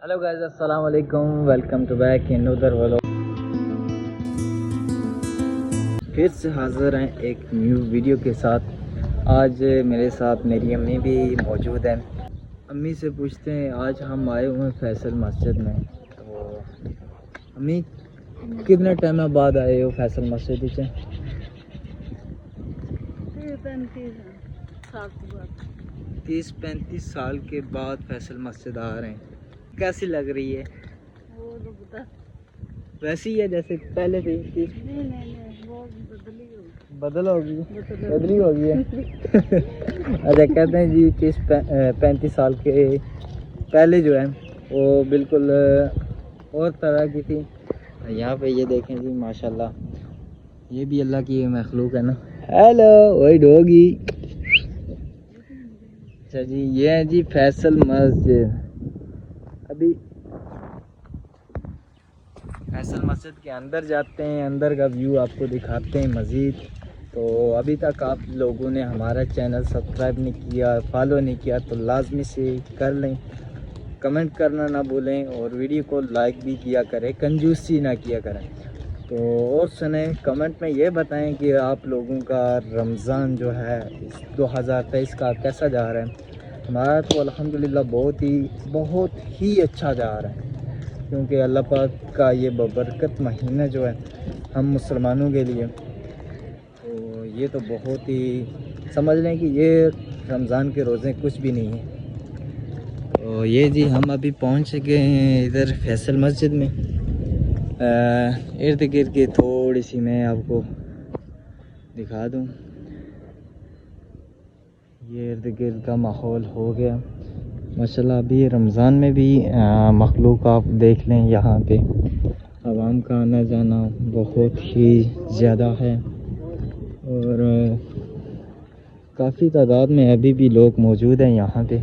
Hello guys, अस्सलाम वालेकुम। Welcome to back in another vlog. फिर से हाज़िर हैं एक न्यू वीडियो के साथ। आज मेरे साथ मेरी अम्मी भी मौजूद हैं। अम्मी से पूछते हैं, आज हम आए हुए हैं फैसल मस्जिद में। तो अम्मी, कितने टाइम बाद आए हो फैसल मस्जिद से? 30-35 साल के बाद फैसल मस्जिद आ रहे हैं। कैसी लग रही है? वो तो बता। वैसी है जैसे पहले थी? नहीं, वो बदल होगी, बदली होगी है। अच्छा, कहते हैं जी 30-35 साल के पहले जो है वो बिल्कुल और तरह की थी। यहाँ पे ये देखें जी, माशाल्लाह, ये भी अल्लाह की मखलूक है ना। हेलो ओए डॉगी। अच्छा जी, ये है जी फैसल मस्जिद। अभी फैसल मस्जिद के अंदर जाते हैं, अंदर का व्यू आपको दिखाते हैं मज़ीद। तो अभी तक आप लोगों ने हमारा चैनल सब्सक्राइब नहीं किया, फॉलो नहीं किया, तो लाजमी से कर लें। कमेंट करना ना भूलें और वीडियो को लाइक भी किया करें, कंजूसी ना किया करें। तो और सुने, कमेंट में ये बताएं कि आप लोगों का रमज़ान जो है इस 2023 का कैसा जा रहा है। हमारा तो अल्हम्दुलिल्लाह बहुत ही अच्छा जा रहा है, क्योंकि अल्लाह पाक का ये बबरकत महीना जो है हम मुसलमानों के लिए, तो ये तो बहुत ही, समझ लें कि ये रमज़ान के रोज़े कुछ भी नहीं है। तो ये जी हम अभी पहुंच गए हैं इधर फैसल मस्जिद में। इर्द गिर्द की थोड़ी सी मैं आपको दिखा दूं। ये इर्द गिर्द का माहौल हो गया माशाल्लाह। अभी रमज़ान में भी मखलूक आप देख लें, यहाँ पे आवाम का आना जाना बहुत ही ज़्यादा है और काफ़ी तादाद में अभी भी लोग मौजूद हैं यहाँ पे।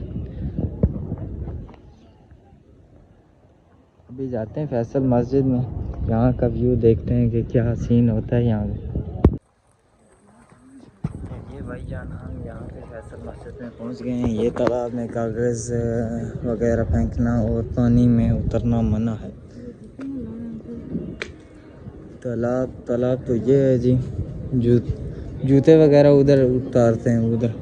अभी जाते हैं फैसल मस्जिद में, यहाँ का व्यू देखते हैं कि क्या सीन होता है यहाँ पे। ये भाईजान, हम यहाँ पे फैसल मस्जिद में पहुँच गए हैं। ये तालाब में कागज़ वगैरह फेंकना और पानी में उतरना मना है। तालाब तो ये है जी, जूते वगैरह उधर उतारते हैं उधर।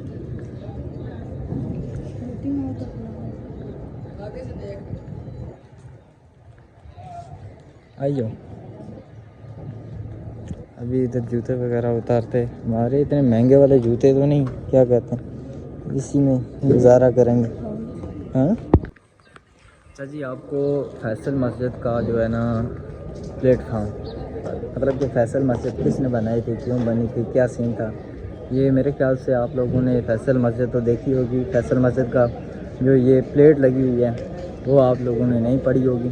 आइयो, अभी इधर जूते वगैरह उतारते। हमारे इतने महंगे वाले जूते तो नहीं, क्या कहते हैं, इसी में गुजारा करेंगे। हाँ। अच्छा जी, आपको फैसल मस्जिद का जो है ना प्लेटफार्म, मतलब कि फैसल मस्जिद किसने बनाई थी, क्यों बनी थी, क्या सीन था, ये मेरे ख्याल से आप लोगों ने फैसल मस्जिद तो देखी होगी। फैसल मस्जिद का जो ये प्लेट लगी हुई है वो आप लोगों ने नहीं पढ़ी होगी।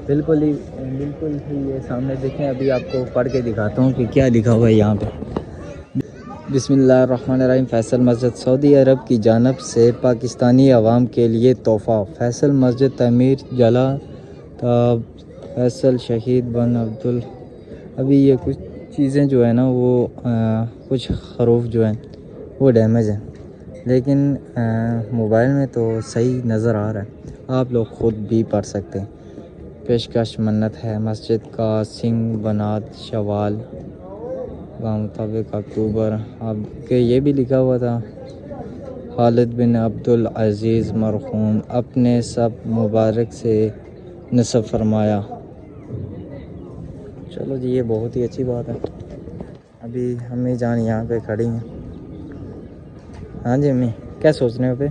बिल्कुल ही ये सामने देखें, अभी आपको पढ़ के दिखाता हूँ कि क्या लिखा हुआ है यहाँ पे। बिस्मिल्लाहिर्रहमानिर्रहीम। फैसल मस्जिद सऊदी अरब की जानब से पाकिस्तानी अवाम के लिए तोहफ़ा। फैसल मस्जिद तमीर जला ताब फैसल शहीद बन अब्दुल। अभी ये कुछ चीज़ें जो है ना वो कुछ हरूफ जो हैं वो डैमेज हैं, लेकिन मोबाइल में तो सही नज़र आ रहा है। आप लोग ख़ुद भी पढ़ सकते हैं। पेशकश मन्नत है मस्जिद का सिंह बनात शवाल मुताबिक अक्टूबर। आपके ये भी लिखा हुआ था, खालिद बिन अब्दुल अज़ीज़ मरहूम अपने सब मुबारक से नस्ब फरमाया। चलो जी, ये बहुत ही अच्छी बात है। अभी अम्मी जान यहाँ पे खड़ी हैं। हाँ जी अम्मी, क्या सोच रहे हो पे?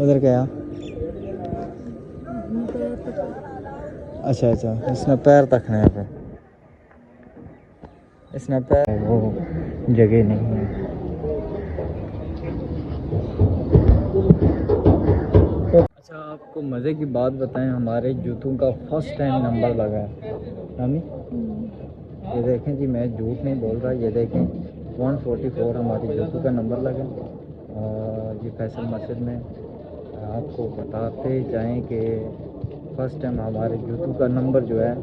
उधर क्या? अच्छा, इसने पैर तकने पे, इसने पैर, वो जगह नहीं है। अच्छा, आपको मज़े की बात बताएं, हमारे जूतों का फर्स्ट टाइम नंबर लगा है। अम्मी ये देखें जी, मैं झूठ नहीं बोल रहा, ये देखें 144 हमारे जूतों का नंबर लगा। और ये फैसल मस्जिद में आपको बताते जाएं कि फ़र्स्ट टाइम हमारे जूतों का नंबर जो है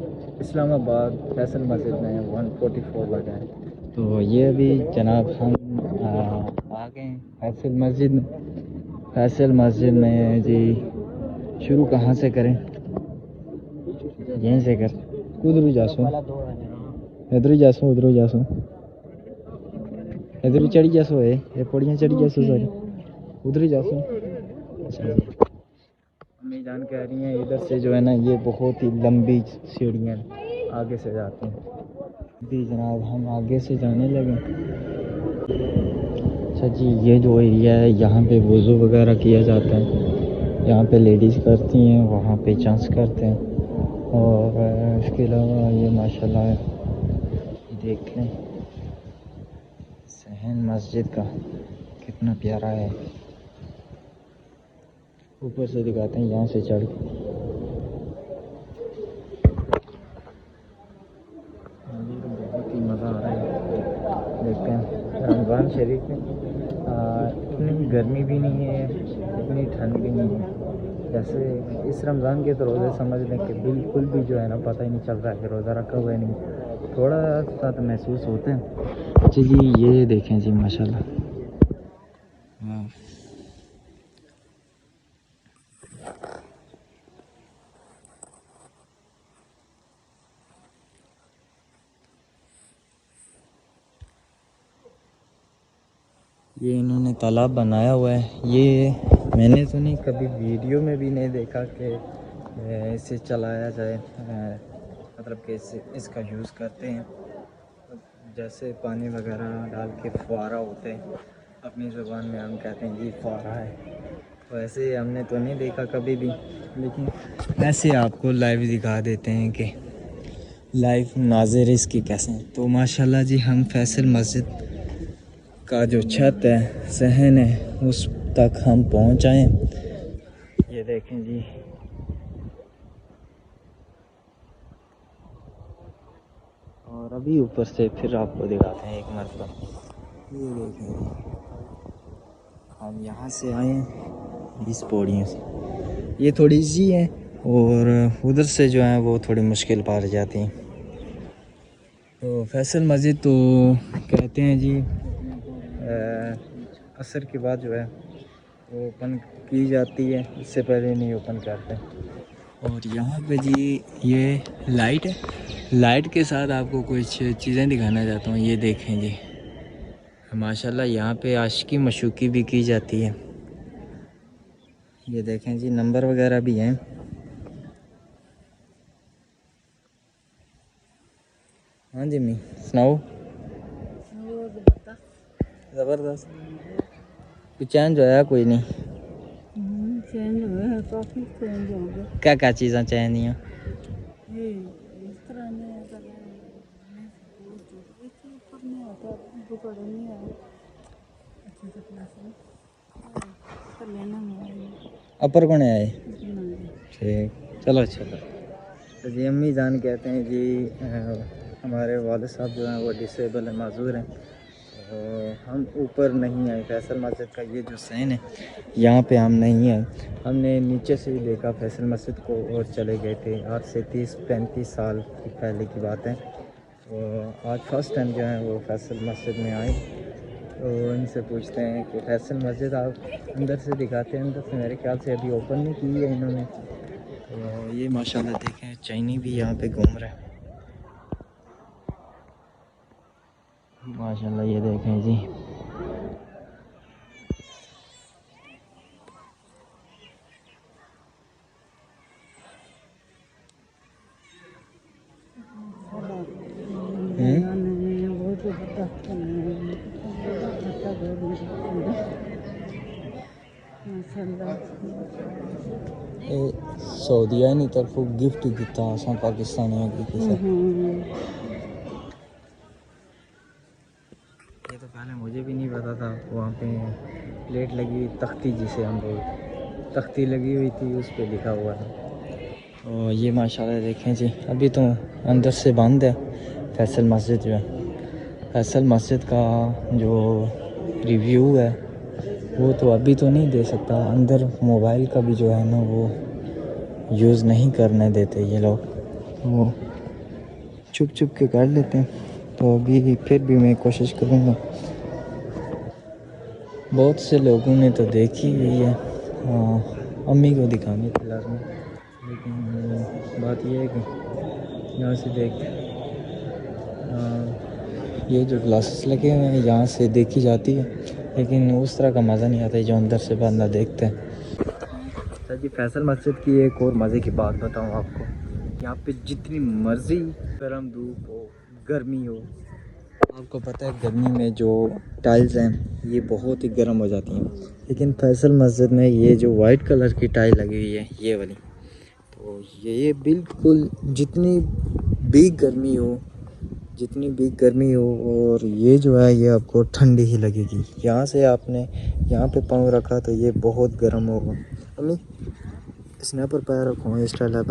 इस्लामाबाद फैसल मस्जिद में 144 लगा है। तो ये अभी जनाब हम आ गए फैसल मस्जिद में। फैसल मस्जिद में जी शुरू कहाँ से करें? यहीं से कर। उधर जासो, इधर ही जासो, उधर जासो, इधर ही चढ़ी जासो है, ये पौड़ियाँ चढ़ी जासो सारी, उधर ही जासो। अच्छा, अम्मी जान कह रही हैं इधर से जो है ना ये बहुत ही लंबी सीढ़ियाँ आगे से जाती हैं। भी जनाब हम आगे से जाने लगे। अच्छा जी, ये जो एरिया है यहाँ पे वज़ू वगैरह किया जाता है, यहाँ पे लेडीज़ करती हैं, वहाँ पे जेंट्स करते हैं। और इसके अलावा ये माशाल्लाह देख लें सहन मस्जिद का कितना प्यारा है। ऊपर से दिखाते हैं यहाँ से चढ़ के। मुझे तो बहुत ही मज़ा आ रहा है। देखते हैं रमज़ान शरीफ में इतनी गर्मी भी नहीं है, इतनी ठंड भी नहीं है। जैसे इस रमज़ान के तो रोज़े समझ लें कि बिल्कुल भी जो है ना पता ही नहीं चल रहा है कि रोज़ा रखा हुआ है नहीं, थोड़ा सा तो महसूस होते हैं। अच्छा जी, ये देखें जी माशाल्लाह, वाह। ये इन्होंने तालाब बनाया हुआ है, ये मैंने तो नहीं कभी वीडियो में भी नहीं देखा कि इसे चलाया जाए, मतलब कि इसका यूज़ करते हैं जैसे पानी वगैरह डाल के फुहारा होते हैं, अपनी ज़ुबान में हम कहते हैं जी फुहारा है। वैसे हमने तो नहीं देखा कभी भी, लेकिन ऐसे आपको लाइव दिखा देते हैं कि लाइव नाज़िर इसकी कैसे हैं। तो माशाल्लाह जी हम फैसल मस्जिद का जो छत है, सहन है, उस तक हम पहुंच आए। ये देखें जी, और अभी ऊपर से फिर आपको दिखाते हैं एक मरतबा। ये देखें हम यहाँ से आए हैं इस पौड़ियों से, ये थोड़ी ईजी है और उधर से जो है वो थोड़ी मुश्किल पार जाती हैं। तो फैसल मस्जिद तो कहते हैं जी असर के बाद जो है वो ओपन की जाती है, इससे पहले नहीं ओपन करते। और यहाँ पे जी ये लाइट है, लाइट के साथ आपको कुछ चीज़ें दिखाना चाहता हूँ। ये देखें जी माशाल्लाह यहाँ पे आशिकी मशूकी भी की जाती है। ये देखें जी नंबर वगैरह भी हैं। हाँ जी मी सुनाओ। ज़बरदस्त, कुछ चेंज होया? कोई नहीं, चेंज हो गया, काफी चेंज हो गया। क्या क्या चीज़ां चेंज नहीं हैं? ये इस तरह ने अगर वो जो इसके ऊपर नहीं आता, दुपड़ नहीं आया अच्छे से क्लास में कर लेना है अपर कौन आए? नहीं। ठीक, चलो अच्छा। तो जी अम्मी जान कहते हैं जी हमारे वालिद साहब जो हैं वो डिसेबल हैं, माजूर हैं, तो हम ऊपर नहीं आए। फैसल मस्जिद का ये जो सैन है यहाँ पे हम नहीं आए, हमने नीचे से ही देखा फैसल मस्जिद को और चले गए थे। आज से 30-35 साल की पहले की बात है। तो आज फर्स्ट टाइम जो है वो फैसल मस्जिद में आए। तो इनसे पूछते हैं कि फैसल मस्जिद आप अंदर से दिखाते हैं। अंदर से मेरे ख्याल से अभी ओपन नहीं की है इन्होंने। तो ये माशाल्लाह देखें चाइनी भी यहाँ पे घूम रहे हैं माशाल्लाह। ये देखें जी सऊदीया की तरफ गिफ्ट दिता असा पाकिस्तानियों की किसी। ये तो पहले मुझे भी नहीं पता था। वहाँ पे प्लेट लगी हुई, तख्ती जिसे हम बोलते, तख्ती लगी हुई थी, उस पर लिखा हुआ था। और ये माशाल्लाह देखें जी अभी तो अंदर से बंद है फैसल मस्जिद जो है। फैसल मस्जिद का जो रिव्यू है वो तो अभी तो नहीं दे सकता। अंदर मोबाइल का भी जो है ना वो यूज़ नहीं करने देते ये लोग, वो छुप छुप के कर लेते हैं। तो अभी फिर भी मैं कोशिश करूँगा। बहुत से लोगों ने तो देखी हुई है, हाँ अम्मी को दिखानी थी लाजमी, लेकिन बात यह है कि यहाँ से देख ये जो ग्लासेस लगे हुए हैं यहाँ से देखी जाती है, लेकिन उस तरह का मज़ा नहीं आता जो अंदर से बंदा देखते हैं। अच्छा जी, फैसल मस्जिद की एक और मज़े की बात बताऊँ आपको, यहाँ पे जितनी मर्ज़ी गर्म धूप हो, गर्मी हो, आपको पता है गर्मी में जो टाइल्स हैं ये बहुत ही गर्म हो जाती हैं, लेकिन फैसल मस्जिद में ये जो वाइट कलर की टाइल लगी हुई है ये वाली, तो ये बिल्कुल जितनी भी गर्मी हो और ये जो है ये आपको ठंडी ही लगेगी। यहाँ से आपने यहाँ पे पाँव रखा तो ये बहुत गर्म होगा। अम्मी इसने पर पैर रखो, इस टाइल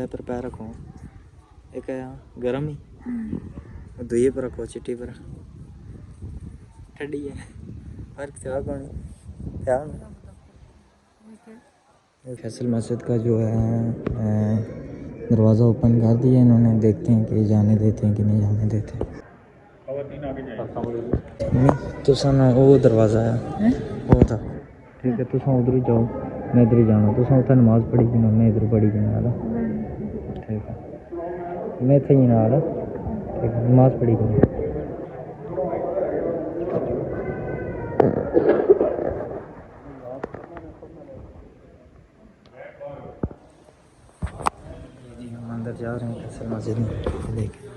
पर पैर रखो, एक है यहाँ गर्म ही दुए पर रखो, चिट्टी पर ठंडी है, फर्क क्या कौन क्या फैसल मस्जिद का जो है दरवाज़ा ओपन कर दिया इन्होंने, देखते हैं कि जाने देते हैं कि नहीं जाने देते। नहीं तो ना वो दरवाज़ा है वो था, ठीक है तुम उधर ही जाओ, मैं इधर ही जाना, तुम उत्थे नमाज़ पढ़ी जाना, मैं इधर पढ़ी जाना वाला, ठीक है मैं इत्थे ही ना वाला, ठीक है नमाज़ पढ़ी जाना। हम अंदर जा रहे हैं फैसल मस्जिद में, देखें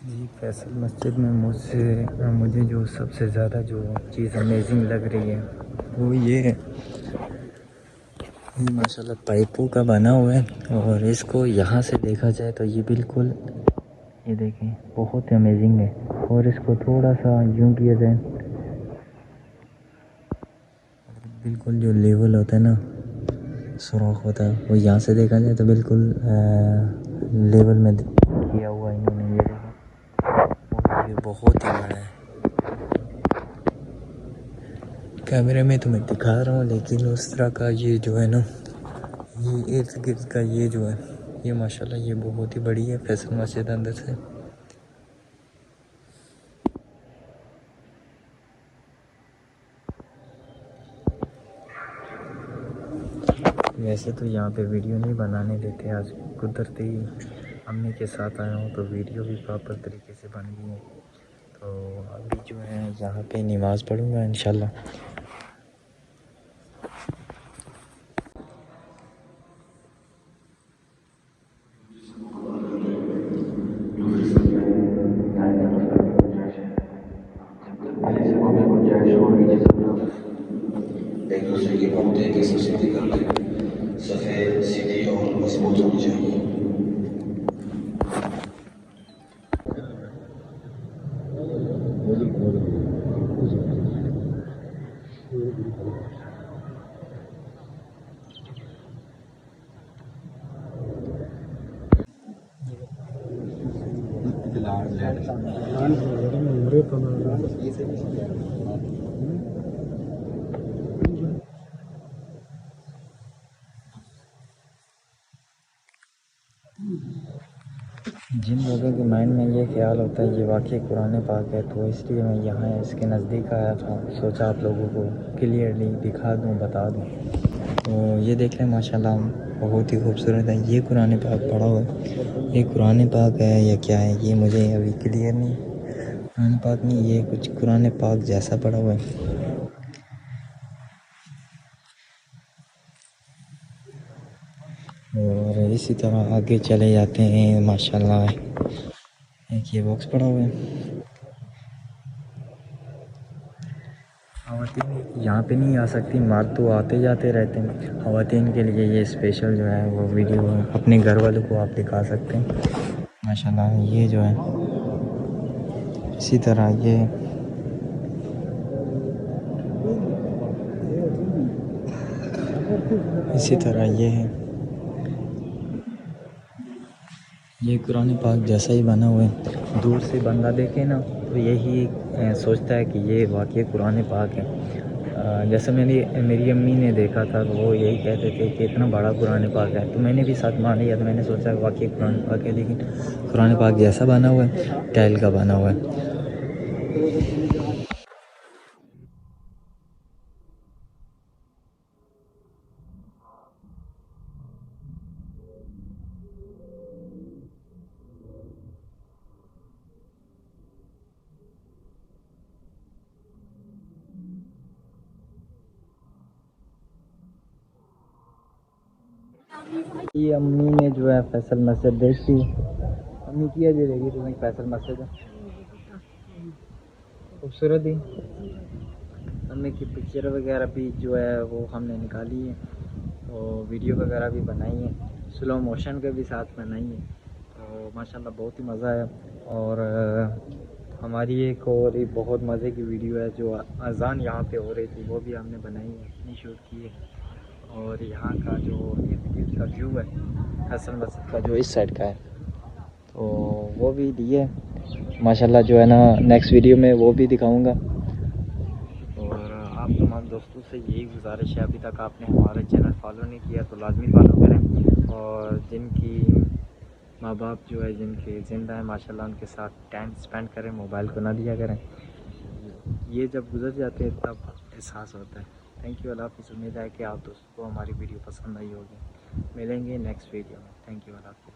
जी। फैसल मस्जिद में मुझे जो सबसे ज़्यादा जो चीज़ अमेजिंग लग रही है वो ये है, ये माशाल्लाह पाइपों का बना हुआ है, और इसको यहाँ से देखा जाए तो ये बिल्कुल ये देखें बहुत अमेजिंग है, और इसको थोड़ा सा यूँ किया जाए बिल्कुल जो लेवल होता है ना, सुराख होता है, वो यहाँ से देखा जाए तो बिल्कुल लेवल में किया हुआ इन्होंने, ये देखो ये बहुत ही बड़ा है। कैमरे में तो मैं दिखा रहा हूँ, लेकिन उस तरह का ये जो है ना, ये इर्द गिर्द का ये जो है ये माशाल्लाह ये बहुत ही बड़ी है फैसल मस्जिद अंदर से। वैसे तो यहाँ पे वीडियो नहीं बनाने देते, आज कुदरती अम्मी के साथ आया हूँ तो वीडियो भी प्रॉपर तरीके से बन गई है। तो अभी जो है यहाँ पे नमाज़ पढ़ूँगा इंशाल्लाह। एक दूसरे की बातें कैसे सीधी कर ले, सफ़ेद सीधी और मजबूत होनी चाहिए। जिन लोगों के माइंड में ये ख्याल होता है ये वाकई कुरान पाक है, तो इसलिए मैं यहाँ इसके नज़दीक आया था, सोचा आप लोगों को क्लियरली दिखा दूँ, बता दूँ। तो ये देख लें माशाल्लाह बहुत ही खूबसूरत है। ये कुरान पाक पढ़ा हुआ है, ये कुरान पाक है या क्या है ये मुझे अभी क्लियर नहीं। कुरान पाक नहीं, ये कुछ कुरान पाक जैसा पड़ा हुआ है। और इसी तरह आगे चले जाते हैं। माशाल्लाह एक ये बॉक्स पड़ा हुआ है। ख़वातीन यहाँ पे नहीं आ सकती, मर्द तो आते जाते रहते हैं। ख़वातीन के लिए ये स्पेशल जो है वो वीडियो अपने घर वालों को आप दिखा सकते हैं। माशाल्लाह ये जो है इसी तरह ये है, ये कुरान पाक जैसा ही बना हुआ है। दूर से बंदा देखे ना तो यही सोचता है कि ये वाकई कुरान पाक है। जैसे मेरी अम्मी ने देखा था तो वो यही कहते थे कि इतना बड़ा कुरान पाक है, तो मैंने भी साथ मान लिया। तो मैंने सोचा वाकई कुरान पाक है, लेकिन कुरान पाक जैसा बना हुआ है, टाइल का बना हुआ है। ये अम्मी ने जो है फैसल मस्जिद देख ली। अम्मी किया जी रहेगी तुम्हें फैसल मस्जिद है खूबसूरत ही। अम्मी की पिक्चर वगैरह भी जो है वो हमने निकाली है, तो वीडियो वगैरह भी बनाई है, स्लो मोशन के भी साथ बनाई है। तो माशाल्लाह बहुत ही मज़ा आया। और हमारी एक और एक बहुत मज़े की वीडियो है जो अज़ान यहाँ पे हो रही थी, वो भी हमने बनाई है, अपनी शूट की है। और यहाँ का जो इर्द का व्यू है हसन मस्जिद का जो इस साइड का है, तो वो भी दिए माशाल्लाह जो है ना। नेक्स्ट वीडियो में वो भी दिखाऊंगा। और आप तमाम दोस्तों से यही गुजारिश है, अभी तक आपने हमारा चैनल फॉलो नहीं किया तो लाजमी फॉलो करें। और जिनकी माँ बाप जो है जिनके ज़िंदा है माशाल्लाह उनके साथ टाइम स्पेंड करें, मोबाइल को ना दिया करें। ये जब गुजर जाते हैं तब एहसास होता है। थैंक यू, अल्लाह हाफ़िज़। उम्मीद है कि आप दोस्तों को हमारी वीडियो पसंद आई होगी। मिलेंगे नेक्स्ट वीडियो में। थैंक यू, अल्लाह हाफ़िज़।